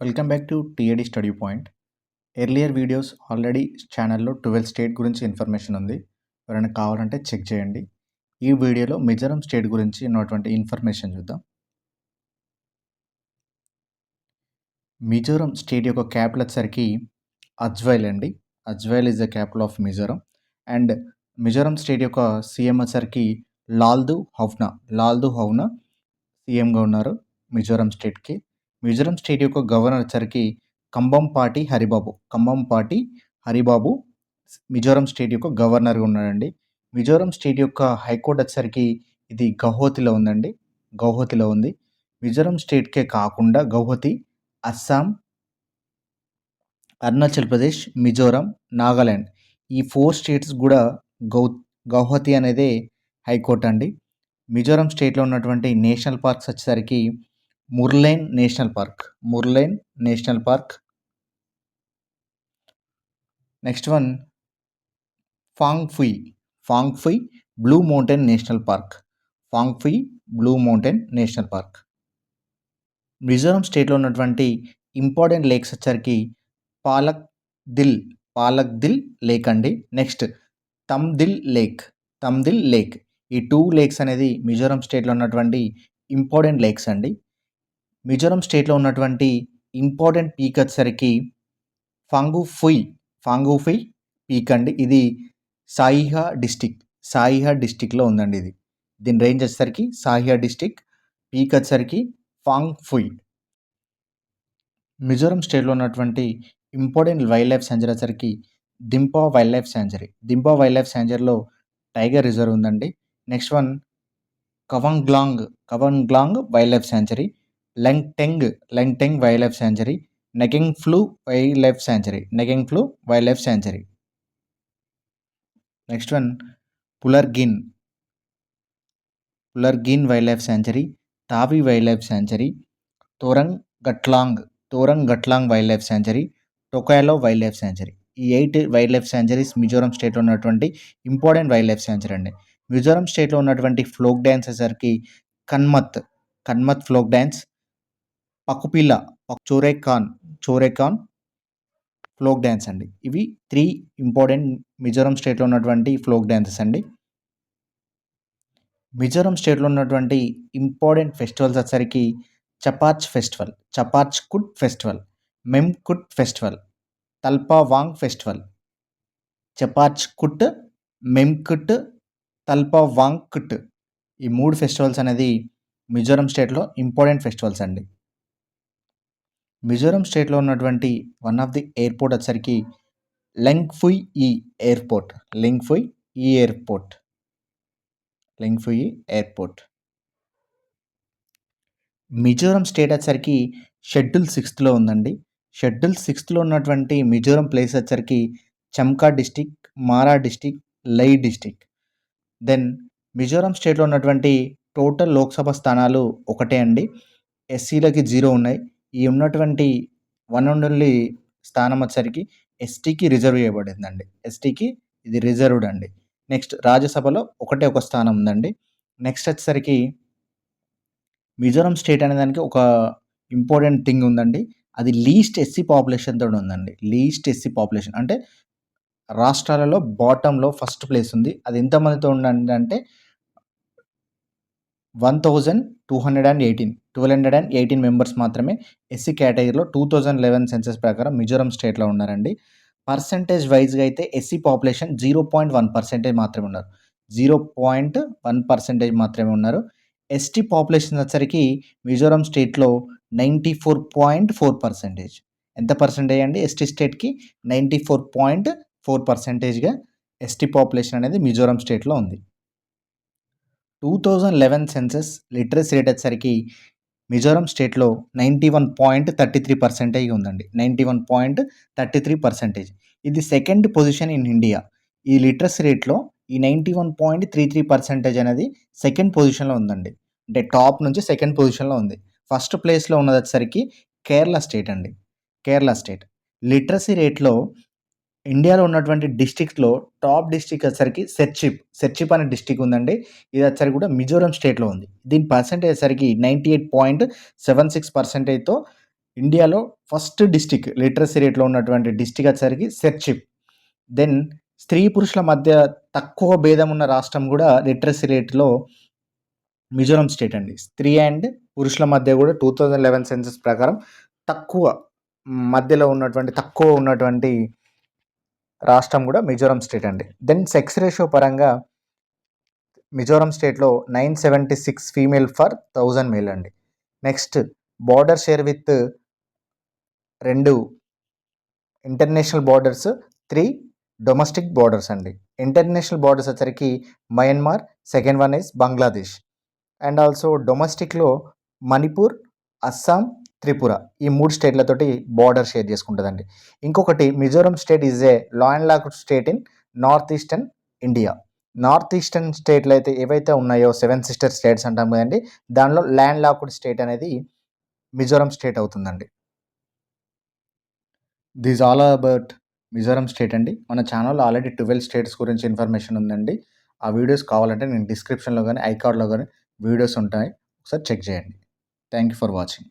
Welcome back to TAD study point. Earlier videos already ఛానల్లో 12 state గురించి information ఉంది. ఎవరైనా కావాలంటే చెక్ చేయండి. ఈ వీడియోలో మిజోరం స్టేట్ గురించి ఉన్నటువంటి ఇన్ఫర్మేషన్ చూద్దాం. మిజోరం స్టేట్ యొక్క క్యాపిటల్ వచ్చేసరికి అజ్వైల్ అండి. Aizawl is the capital of Mizoram. And Mizoram state యొక్క సీఎం వచ్చేసరికి లాల్దు హౌనా సీఎంగా ఉన్నారు మిజోరం స్టేట్కి. మిజోరం స్టేట్ యొక్క గవర్నర్ వచ్చరికి కంబంపాటి హరిబాబు మిజోరం స్టేట్ యొక్క గవర్నర్గా ఉన్నాడండి. మిజోరం స్టేట్ యొక్క హైకోర్టు వచ్చరికి ఇది గౌహతిలో ఉంది. మిజోరం స్టేట్కే కాకుండా గౌహతి, అస్సాం, అరుణాచల్ ప్రదేశ్, మిజోరం, నాగాల్యాండ్ ఈ 4 స్టేట్స్ కూడా గౌహతి అనేదే హైకోర్టు అండి. మిజోరం స్టేట్లో ఉన్నటువంటి నేషనల్ పార్క్స్ వచ్చేసరికి Murlen national park. Next one Phawngpui blue mountain national park. Mizoram స్టేట్లో ఉన్నటువంటి ఇంపార్టెంట్ లేక్స్ వచ్చరికి పాలక్ దిల్ లేక్ అండి. Next Tamdil lake. ఈ 2 లేక్స్ అనేది మిజోరం స్టేట్లో ఉన్నటువంటి ఇంపార్టెంట్ లేక్స్ అండి. మిజోరం స్టేట్లో ఉన్నటువంటి ఇంపార్టెంట్ పీక్ వచ్చేసరికి ఫాంగుఫుయ్ పీక్ అండి. ఇది సాయిహా డిస్టిక్లో ఉందండి. దీని రేంజ్ వచ్చేసరికి సాయిహా డిస్టిక్, పీక్ వచ్చేసరికి ఫాంగ్ఫుయ్. మిజోరం స్టేట్లో ఉన్నటువంటి ఇంపార్టెంట్ వైల్డ్ లైఫ్ సెంచరీ వచ్చేసరికి దింపా వైల్డ్ లైఫ్ సెంచరీలో టైగర్ రిజర్వ్ ఉందండి. Next one Khawnglung wildlife sanctuary, Lengteng wildlife sanctuary, Ngengpui wildlife sanctuary. Next one Pualreng wildlife sanctuary, Tawi wildlife sanctuary, Thorangtlang wildlife sanctuary, Tokalo wildlife sanctuary. ఈ 8 wild life centuries Mizoram స్టేట్లో ఉన్నటువంటి important wild life century అండి. మిజోరం స్టేట్లో ఉన్నటువంటి floc dance వచ్చేసరికి కన్మత్ floc dance, పకుపిల్ల చోరేకాన్ floc dance అండి. ఇవి 3 important Mizoram స్టేట్లో ఉన్నటువంటి ఫ్లోక్ డ్యాన్సెస్ అండి. మిజోరం స్టేట్లో ఉన్నటువంటి ఇంపార్టెంట్ ఫెస్టివల్స్ వచ్చేసరికి చపాచ్కుట్ ఫెస్టివల్, మెమ్కుట్ ఫెస్టివల్, తల్పావాంగ్ ఫెస్టివల్. చపాచ్కుట్, మెమ్కుట్, తల్పావాంగ్కుట్ ఈ 3 ఫెస్టివల్స్ అనేది మిజోరం స్టేట్లో ఇంపార్టెంట్ ఫెస్టివల్స్ అండి. మిజోరం స్టేట్లో ఉన్నటువంటి వన్ ఆఫ్ ది ఎయిర్పోర్ట్ వచ్చేసరికి లెంగ్ఫుయ్ ఎయిర్పోర్ట్. మిజోరం స్టేట్ వచ్చేసరికి షెడ్యూల్ 6లో ఉందండి. షెడ్యూల్ 6లో ఉన్నటువంటి మిజోరం ప్లేస్ వచ్చేసరికి చమ్కా డిస్టిక్, మారా డిస్టిక్, లై డిస్టిక్. దెన్ మిజోరం స్టేట్లో ఉన్నటువంటి టోటల్ లోక్సభ స్థానాలు ఒకటే అండి. ఎస్సీలకి 0 ఉన్నాయి. ఈ ఉన్నటువంటి వన్ అండ్ ఓన్లీ స్థానం వచ్చేసరికి ఎస్టీకి రిజర్వ్ చేయబడిందండి. ఎస్టీకి ఇది రిజర్వ్డ్ అండి. నెక్స్ట్ రాజ్యసభలో ఒక స్థానం ఉందండి. నెక్స్ట్ వచ్చేసరికి మిజోరం స్టేట్ అనే దానికి ఒక ఇంపార్టెంట్ థింగ్ ఉందండి. అది లీస్ట్ ఎస్సీ పాపులేషన్తో ఉందండి. లీస్ట్ ఎస్సీ పాపులేషన్ అంటే రాష్ట్రాలలో బాటంలో ఫస్ట్ ప్లేస్ ఉంది. అది ఎంతమందితో ఉందంటే 1218 మెంబర్స్ మాత్రమే ఎస్సీ కేటగిరీలో 2011 సెన్సస్ ప్రకారం మిజోరం స్టేట్లో ఉన్నారండి. పర్సంటేజ్ వైజ్గా అయితే ఎస్సీ పాపులేషన్ 0.1% మాత్రమే ఉన్నారు. 0.1% మాత్రమే ఉన్నారు. ఎస్టీ పాపులేషన్ వచ్చరికి మిజోరం స్టేట్లో 94.4%. ఎంత పర్సెంటేజ్ అండి? ఎస్టీ స్టేట్కి 94.4%గా ఎస్టీ పాపులేషన్ అనేది మిజోరం స్టేట్లో ఉంది. 2011 సెన్సస్ లిటరసీ రేట్ వచ్చేసరికి మిజోరం స్టేట్లో 91.33% ఉందండి. 91.33%. ఇది సెకండ్ పొజిషన్ ఇన్ ఇండియా. ఈ లిటరసీ రేట్లో ఈ 91.33% అనేది సెకండ్ పొజిషన్లో ఉందండి. అంటే టాప్ నుంచి సెకండ్ పొజిషన్లో ఉంది. ఫస్ట్ ప్లేస్లో ఉన్నది వచ్చేసరికి కేరళ స్టేట్ అండి. లిటరసీ రేట్లో ఇండియాలో ఉన్నటువంటి డిస్ట్రిక్ట్లో టాప్ డిస్ట్రిక్ట్ వచ్చేసరికి సెర్చిప్ అనే డిస్ట్రిక్ట్ ఉందండి. ఇది వచ్చేసరికి కూడా మిజోరం స్టేట్లో ఉంది. దీని పర్సెంటేజ్ వచ్చేసరికి 98.76%తో ఇండియాలో ఫస్ట్ డిస్ట్రిక్ట్ లిటరసీ రేట్‌లో ఉన్నటువంటి డిస్ట్రిక్ట్ వచ్చేసరికి చర్చిప్. దెన్ స్త్రీ పురుషుల మధ్య తక్కువ భేదం ఉన్న రాష్ట్రం గూడా లిటరసీ రేట్‌లో మిజోరాం స్టేట్ అండి. స్త్రీ అండ్ పురుషుల మధ్య గూడా 2011 సెన్సస్ ప్రకారం తక్కువ మధ్యలో ఉన్నటువంటి తక్కువ ఉన్నటువంటి రాష్ట్రం గూడా మిజోరాం స్టేట్ అండి. దెన్ సెక్స్ రేషియో పరంగా మిజోరాం స్టేట్‌లో 976 ఫీమేల్ ఫర్ 1000 మేల్ అండి. Next border share with 2 international borders, 3 domestic borders అండి. ఇంటర్నేషనల్ బోర్డర్స్ వచ్చరికి Myanmar, second one is Bangladesh. And also డొమెస్టిక్‌లో మణిపూర్, అస్సాం, త్రిపుర ఈ 3 స్టేట్‌లతోటి బోర్డర్ షేర్ చేసుకుంటదండి. ఇంకొకటి Mizoram state is a landlocked state in north eastern India. North eastern స్టేట్‌లో అయితే ఏవైతే ఉన్నాయో 7 సిస్టర్ స్టేట్స్ అంటాం కదండీ! దానిలో ల్యాండ్ లాక్డ్ స్టేట్ అనేది మిజోరాం స్టేట్ అవుతుందండి. This all about Mizoram state అండి. మన ఛానల్‌లో ఆల్రెడీ 12 స్టేట్స్ గురించి ఇన్ఫర్మేషన్ ఉందండి. ఆ వీడియోస్ కావాలంటే నేను డిస్క్రిప్షన్‌లో గాని, ఐకార్డ్‌లో గాని వీడియోస్ ఉంటాయి. ఒకసారి చెక్ చేయండి. Thank you for watching.